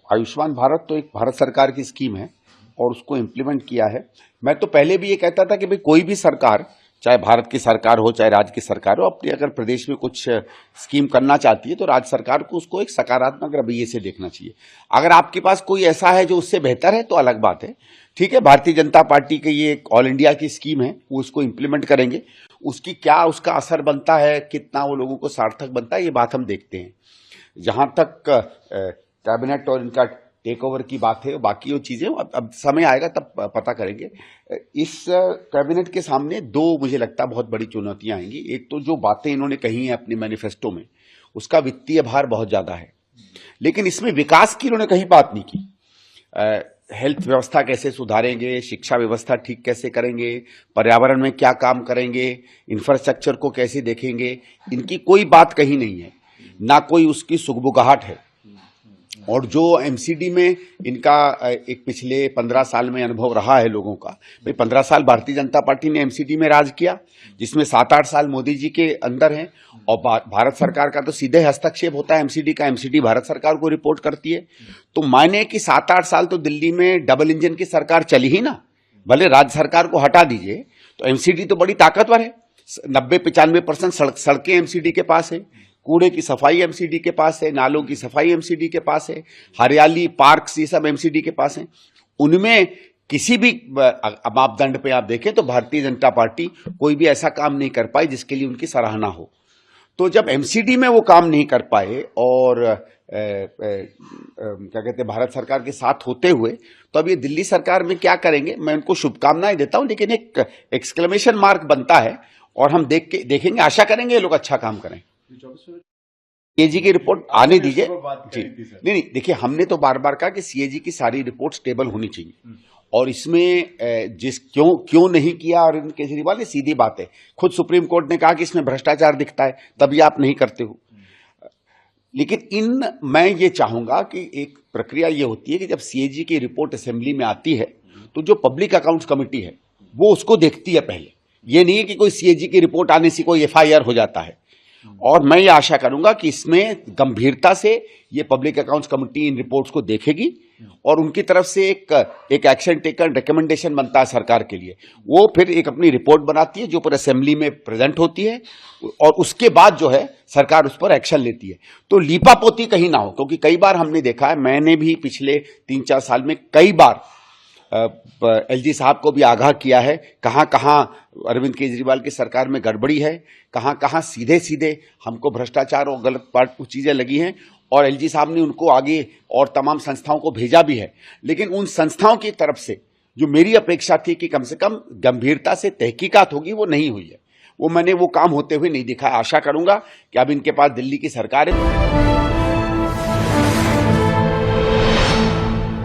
आयुष्मान भारत तो एक भारत सरकार की स्कीम है और उसको इम्प्लीमेंट किया है। मैं तो पहले भी ये कहता था कि भाई कोई भी सरकार, चाहे भारत की सरकार हो चाहे राज्य की सरकार हो, अपनी अगर प्रदेश में कुछ स्कीम करना चाहती है तो राज्य सरकार को उसको एक सकारात्मक रवैये से देखना चाहिए। अगर आपके पास कोई ऐसा है जो उससे बेहतर है तो अलग बात है। ठीक है, भारतीय जनता पार्टी की ये एक ऑल इंडिया की स्कीम है, वो उसको इम्प्लीमेंट करेंगे। उसकी क्या उसका असर बनता है, कितना वो लोगों को सार्थक बनता है, ये बात हम देखते हैं। जहां तक कैबिनेट और इनका टेक ओवर की बात है, बाकी वो चीजें अब समय आएगा तब पता करेंगे। इस कैबिनेट के सामने दो मुझे लगता है बहुत बड़ी चुनौतियां आएंगी। एक तो जो बातें इन्होंने कही हैं अपने मैनिफेस्टो में, उसका वित्तीय भार बहुत ज्यादा है, लेकिन इसमें विकास की इन्होंने कहीं बात नहीं की। हेल्थ व्यवस्था कैसे सुधारेंगे, शिक्षा व्यवस्था ठीक कैसे करेंगे, पर्यावरण में क्या काम करेंगे, इंफ्रास्ट्रक्चर को कैसे देखेंगे, इनकी कोई बात कहीं नहीं है, ना कोई उसकी सुगबुगाहट है। और जो एमसीडी में इनका एक पिछले 15 साल में अनुभव रहा है लोगों का, भाई 15 साल भारतीय जनता पार्टी ने एमसीडी में राज किया, जिसमें 7-8 साल मोदी जी के अंदर हैं, और भारत सरकार का तो सीधे हस्तक्षेप होता है एमसीडी का, एमसीडी भारत सरकार को रिपोर्ट करती है। तो माने कि 7-8 साल तो दिल्ली में डबल इंजन की सरकार चली ही ना, भले राज्य सरकार को हटा दीजिए तो एमसीडी तो बड़ी ताकतवर है। 90-95% सड़कें एमसीडी के पास है, कूड़े की सफाई एमसीडी के पास है, नालों की सफाई एमसीडी के पास है, हरियाली पार्क्स ये सब एमसीडी के पास है। उनमें किसी भी मापदंड पे आप देखें तो भारतीय जनता पार्टी कोई भी ऐसा काम नहीं कर पाई जिसके लिए उनकी सराहना हो। तो जब एमसीडी में वो काम नहीं कर पाए और क्या कहते हैं भारत सरकार के साथ होते हुए, तो अब ये दिल्ली सरकार में क्या करेंगे, मैं उनको शुभकामनाएं देता हूं, लेकिन एक एक्सक्लेमेशन मार्क बनता है और हम देखेंगे, आशा करेंगे ये लोग अच्छा काम करें। सीएजी की रिपोर्ट आने दीजिए जी। नहीं, देखिए हमने तो बार बार कहा कि सीएजी की सारी रिपोर्ट स्टेबल होनी चाहिए, और इसमें क्यों नहीं किया अरविंद केजरीवाल, ये सीधी बात है। खुद सुप्रीम कोर्ट ने कहा कि इसमें भ्रष्टाचार दिखता है, तभी आप नहीं करते हो। लेकिन मैं ये चाहूंगा कि एक प्रक्रिया ये होती है कि जब सीएजी की रिपोर्ट असेंबली में आती है तो जो पब्लिक अकाउंट्स कमेटी है वो उसको देखती है पहले। ये नहीं है कि कोई सीएजी की रिपोर्ट आने से कोई एफआईआर हो जाता है। और मैं ये आशा करूंगा कि इसमें गंभीरता से ये पब्लिक अकाउंट्स कमेटी इन रिपोर्ट्स को देखेगी और उनकी तरफ से एक एक्शन टेकन रिकमेंडेशन बनता है सरकार के लिए, वो फिर एक अपनी रिपोर्ट बनाती है जो पर असेंबली में प्रेजेंट होती है, और उसके बाद जो है सरकार उस पर एक्शन लेती है। तो लीपापोती कहीं ना हो, क्योंकि कई बार हमने देखा है, मैंने भी पिछले 3-4 साल में कई बार एलजी साहब को भी आगाह किया है, कहां कहां अरविंद केजरीवाल की सरकार में गड़बड़ी है, कहां कहां सीधे सीधे हमको भ्रष्टाचार और गलत कुछ चीजें लगी हैं, और एलजी साहब ने उनको आगे और तमाम संस्थाओं को भेजा भी है। लेकिन उन संस्थाओं की तरफ से जो मेरी अपेक्षा थी कि कम से कम गंभीरता से तहकीकात होगी, वो नहीं हुई है। वो मैंने वो काम होते हुए नहीं दिखा। आशा करूंगा कि अब इनके पास दिल्ली की सरकार है।